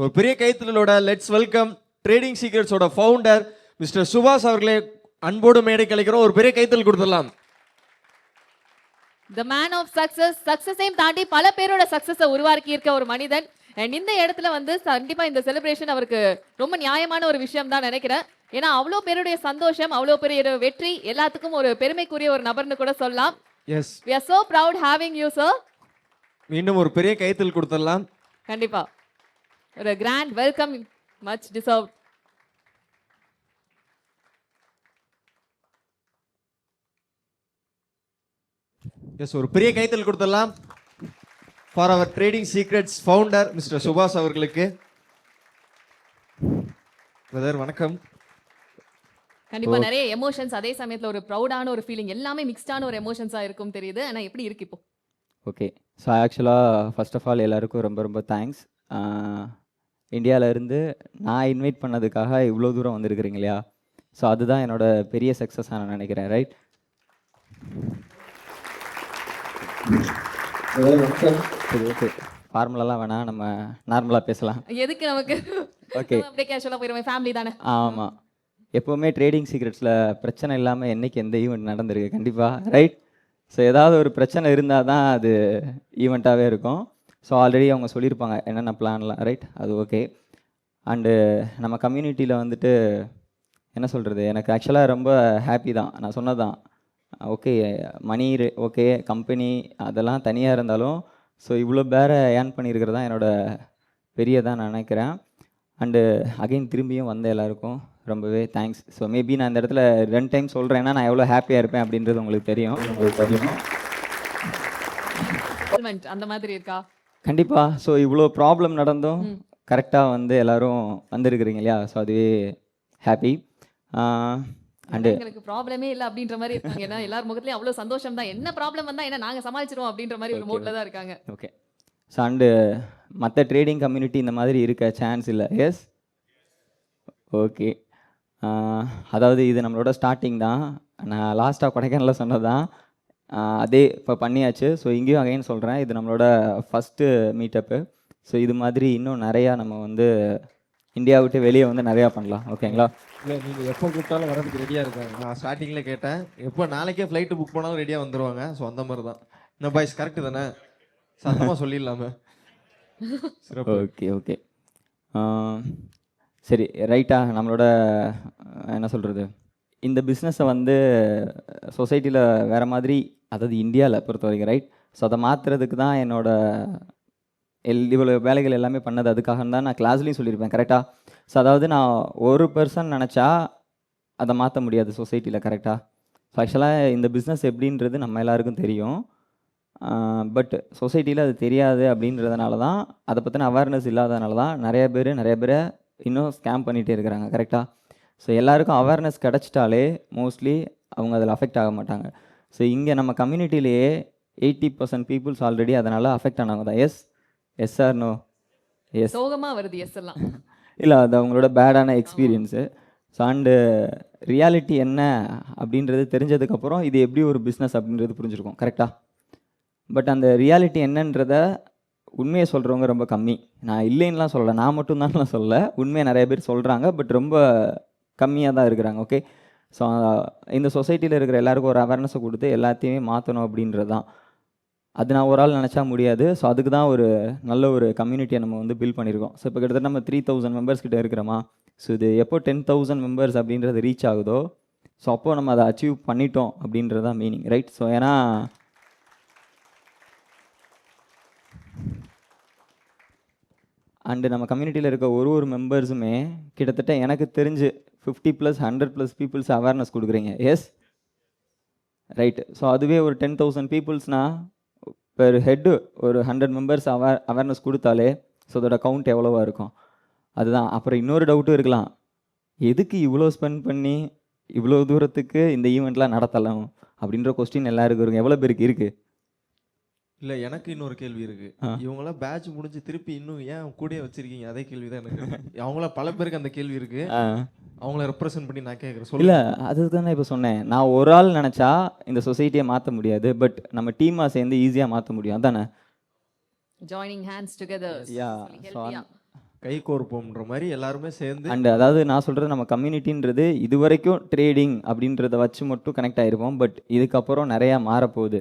ஒரு பெரிய கைத்தலோட லெட்ஸ் வெல்கம் ட்ரேடிங் சீக்ரெட்ஸோட ஃபவுண்டர் மிஸ்டர் சுபாஷ் அவர்களை அன்போடு மேடை கலைக்கிறோம். ஒரு பெரிய கைத்தல் கொடுத்துடலாம். The man of success, சக்சஸையும் தாண்டி பல பேரோட சக்சஸை உருவாக்கி இருக்க ஒரு மனிதன். அண்ட் இந்த இடத்துல வந்து கண்டிப்பா இந்த செலிப்ரேஷன் அவருக்கு ரொம்ப நியாயமான ஒரு விஷயம் தான் நினைக்கிறேன். ஏன்னா அவ்வளோ பேருடைய சந்தோஷம், அவ்வளோ பெரிய வெற்றி எல்லாத்துக்கும் ஒரு பெருமைக்குரிய ஒரு நபர்னு கூட சொல்லலாம். Yes, we are so proud having you sir. மீண்டும் ஒரு பெரிய கைத்தல் கொடுத்துடலாம். கண்டிப்பா ஒரு grand welcome, much deserved. Yes, ஒரு பெரிய கைத்தல் கொடுத்துடலாம் for our trading secrets founder mister சுபாஷ் அவர்களுக்கு. பிரதர் வணக்கம். கண்டிப்பா நிறைய எமோஷன்ஸ், அதே சமயத்துல ஒரு ப்ரௌடான ஒரு ஃபீலிங், எல்லாமே மிக்ஸ்டான ஒரு எமோஷன்ஸா இருக்கும் தெரியுது. ஆனா எப்படி இருக்கு இப்போ? ஓகே, ஸோ ஆக்சுவலாக ஃபர்ஸ்ட் ஆஃப் ஆல் எல்லாருக்கும் ரொம்ப ரொம்ப தேங்க்ஸ். இந்தியாவிலேருந்து நான் இன்வைட் பண்ணதுக்காக இவ்வளோ தூரம் வந்திருக்கிறீங்க இல்லையா? ஸோ அதுதான் என்னோட பெரிய சக்ஸஸாக நான் நினைக்கிறேன். ரைட், சரி ஓகே, ஃபார்முலாலாம் வேணாம், நம்ம நார்மலாக பேசலாம். எதுக்கு நமக்கு? ஓகே, அப்படியே கேஷுவலாக போயிடுவேன், ஃபேமிலி தானே. ஆமாம், எப்போவுமே ட்ரேடிங் சீக்ரெட்ஸில் பிரச்சனை இல்லாமல் என்றைக்கு எந்த ஈவெண்ட் நடந்திருக்கு கண்டிப்பாக. ரைட், ஸோ ஏதாவது ஒரு பிரச்சனை இருந்தால் தான் அது ஈவெண்ட்டாகவே இருக்கும். ஸோ ஆல்ரெடி அவங்க சொல்லியிருப்பாங்க என்னென்ன பிளான்லாம். ரைட், அது ஓகே. அண்டு நம்ம கம்யூனிட்டியில் வந்துட்டு என்ன சொல்கிறது, எனக்கு ஆக்சுவலாக ரொம்ப ஹாப்பி தான். நான் சொன்னது தான், ஓகே மணி ஓகே கம்பெனி அதெல்லாம் தனியாக இருந்தாலும் ஸோ இவ்வளோ பேரை ஏர்ன் பண்ணியிருக்கிறது தான் என்னோடய பெரியதான் நான் நினைக்கிறேன். அண்டு அகைன் திரும்பியும் வந்த எல்லாருக்கும் ரொம்பவே தேங்க்ஸ். ஸோ மேபி நான் இந்த இடத்துல 2 டைம் சொல்கிறேன்னா நான் எவ்வளோ ஹாப்பியாக இருப்பேன் அப்படின்றது உங்களுக்கு தெரியும். அந்த மாதிரி இருக்கா? கண்டிப்பாக. ஸோ இவ்வளோ ப்ராப்ளம் நடந்தும் கரெக்டாக வந்து எல்லோரும் வந்திருக்கிறீங்க இல்லையா? ஸோ அதுவே ஹாப்பி. அண்டு எங்களுக்கு ப்ராப்ளமே இல்லை அப்படின்ற மாதிரி இருக்காங்க. ஏன்னா எல்லார் முகத்துலையும் அவ்வளோ சந்தோஷம் தான். என்ன ப்ராப்ளம் வந்தால் என்ன நாங்கள் சமாளிச்சிருவோம் அப்படின்ற மாதிரி ஒரு மூட்ல தான் இருக்காங்க. ஓகே, ஸோ அண்டு மற்ற ட்ரேடிங் கம்யூனிட்டி இந்த மாதிரி இருக்க சான்ஸ் இல்லை. Yes, okay. அதாவது இது நம்மளோட ஸ்டார்டிங் தான். நான் லாஸ்ட்டாக கொடைக்கானலில் சொன்னது தான், அதே இப்போ பண்ணியாச்சு. ஸோ இங்கேயும் அகைன் சொல்கிறேன், இது நம்மளோட ஃபஸ்ட்டு மீட்டப்பு. ஸோ இது மாதிரி இன்னும் நிறையா நம்ம வந்து இந்தியா விட்டு வெளியே வந்து நிறையா பண்ணலாம். ஓகேங்களா? இல்லை, நீங்கள் எப்போ கூப்பிட்டாலும் வரதுக்கு ரெடியாக இருக்காங்க. நான் ஸ்டார்டிங்கில் கேட்டேன், எப்போ நாளைக்கே ஃப்ளைட்டு புக் பண்ணாலும் ரெடியாக வந்துடுவாங்க. ஸோ அந்த மாதிரி தான். இந்த பாய்ஸ் கரெக்டு தானே? சத்தமாக சொல்லிடலாமே. ஓகே ஓகே, சரி ரைட்டா. நம்மளோட என்ன சொல்கிறது, இந்த பிஸ்னஸை வந்து சொசைட்டியில் வேறு மாதிரி, அதாவது இந்தியாவில் பொறுத்த வரைக்கும் ரைட். ஸோ அதை மாற்றுறதுக்கு தான் இவ்வளோ வேலைகள் எல்லாமே பண்ணது. அதுக்காக தான் நான் கிளாஸ்லேயும் சொல்லியிருப்பேன் கரெக்டாக. ஸோ அதாவது நான் ஒரு பர்சன் நினச்சா அதை மாற்ற முடியாது சொசைட்டியில் கரெக்டாக. ஸோ ஆக்சுவலாக இந்த பிஸ்னஸ் எப்படின்றது நம்ம எல்லாருக்கும் தெரியும். பட் சொசைட்டியில் அது தெரியாது அப்படின்றதுனால தான், அதை பற்றின அவேர்னஸ் இல்லாதனால தான் நிறைய பேரை இன்னும் ஸ்கேம் பண்ணிகிட்டே இருக்கிறாங்க கரெக்டாக. ஸோ எல்லாருக்கும் அவேர்னஸ் கிடச்சிட்டாலே மோஸ்ட்லி அவங்க அதில் அஃபெக்ட் ஆக மாட்டாங்க. ஸோ இங்கே நம்ம கம்யூனிட்டிலேயே 80% பீப்புள்ஸ் ஆல்ரெடி அதனால் அஃபெக்ட் ஆனவங்க தான். S R no? எஸ், சோகமாக வருது எஸ் எல்லாம். இல்லை, அது அவங்களோட பேடான எக்ஸ்பீரியன்ஸு. ஸோ அண்டு ரியாலிட்டி என்ன அப்படின்றது தெரிஞ்சதுக்கப்புறம் இது எப்படி ஒரு பிஸ்னஸ் அப்படின்றது புரிஞ்சுருக்கும் கரெக்டாக. பட் அந்த ரியாலிட்டி என்னன்றத உண்மையை சொல்கிறவங்க ரொம்ப கம்மி. நான் இல்லைன்னுலாம் சொல்லலை, நான் மட்டும்தான் சொல்லலை, உண்மையை நிறைய பேர் சொல்கிறாங்க. பட் ரொம்ப கம்மியாக தான் இருக்கிறாங்க. ஓகே, ஸோ இந்த சொசைட்டியில் இருக்கிற எல்லாருக்கும் ஒரு அவேர்னஸை கொடுத்து எல்லாத்தையுமே மாற்றணும் அப்படின்றது தான். அது நான் ஒரு ஆள் நினச்சா முடியாது. ஸோ அதுக்கு தான் ஒரு நல்ல ஒரு கம்யூனிட்டியை நம்ம வந்து பில்ட் பண்ணியிருக்கோம். ஸோ இப்போ கிட்டத்தட்ட நம்ம 3000 மெம்பர்ஸ் கிட்ட இருக்கிறோமா. ஸோ இது எப்போ 10,000 மெம்பர்ஸ் அப்படின்றது ரீச் ஆகுதோ ஸோ அப்போது நம்ம அதை அச்சீவ் பண்ணிட்டோம் அப்படின்றது தான் மீனிங் ரைட். ஸோ ஏன்னா அண்டு நம்ம கம்யூனிட்டியில் இருக்க ஒரு மெம்பர்ஸுமே கிட்டத்தட்ட எனக்கு தெரிஞ்சு 50+ 100+ பீப்புள்ஸ் அவேர்னஸ் கொடுக்குறீங்க. Yes, right. ஸோ அதுவே ஒரு 10,000 பீப்புள்ஸ்னால் பெர் ஹெட்டு ஒரு 100 மெம்பர்ஸ் அவேர்னஸ் கொடுத்தாலே ஸோ அதோட கவுண்ட் எவ்வளோவா இருக்கும்? அதுதான். அப்புறம் இன்னொரு டவுட்டும் இருக்கலாம், எதுக்கு இவ்வளோ ஸ்பெண்ட் பண்ணி இவ்வளோ தூரத்துக்கு இந்த ஈவெண்ட்லாம் நடத்தலாம் அப்படின்ற கொஸ்டின் எல்லாருக்கும் இருக்கும். எவ்வளோ பேருக்கு இருக்குது? இல்லை, எனக்கு இன்னொரு கேள்வி இருக்குது. இவங்களாம் பேட்ச் முடிஞ்சு திருப்பி இன்னும் ஏன் கூடயே வச்சிருக்கீங்க? அதே கேள்வி தான் எனக்கு. அவங்கள பல பேருக்கு அந்த கேள்வி இருக்குது. அவங்கள ரெப்ரசென்ட் பண்ணி நான் கேட்குறேன். இல்லை, அதுதான் நான் இப்போ சொன்னேன். நான் ஒரு ஆள் நினச்சா இந்த சொசைட்டியை மாற்ற முடியாது. பட் நம்ம டீமாக சேர்ந்து ஈஸியாக மாற்ற முடியும். அதானே? Joining hands together. Yeah, so கை கோர்ப்போம்ன்ற மாதிரி எல்லாருமே சேர்ந்து அண்ட் அதாவது நான் சொல்கிறது நம்ம கம்யூனிட்டின்றது இது வரைக்கும் ட்ரேடிங் அப்படின்றத வச்சு மட்டும் கனெக்ட் ஆகிருப்போம். பட் இதுக்கப்புறம் நிறையா மாறப்போகுது.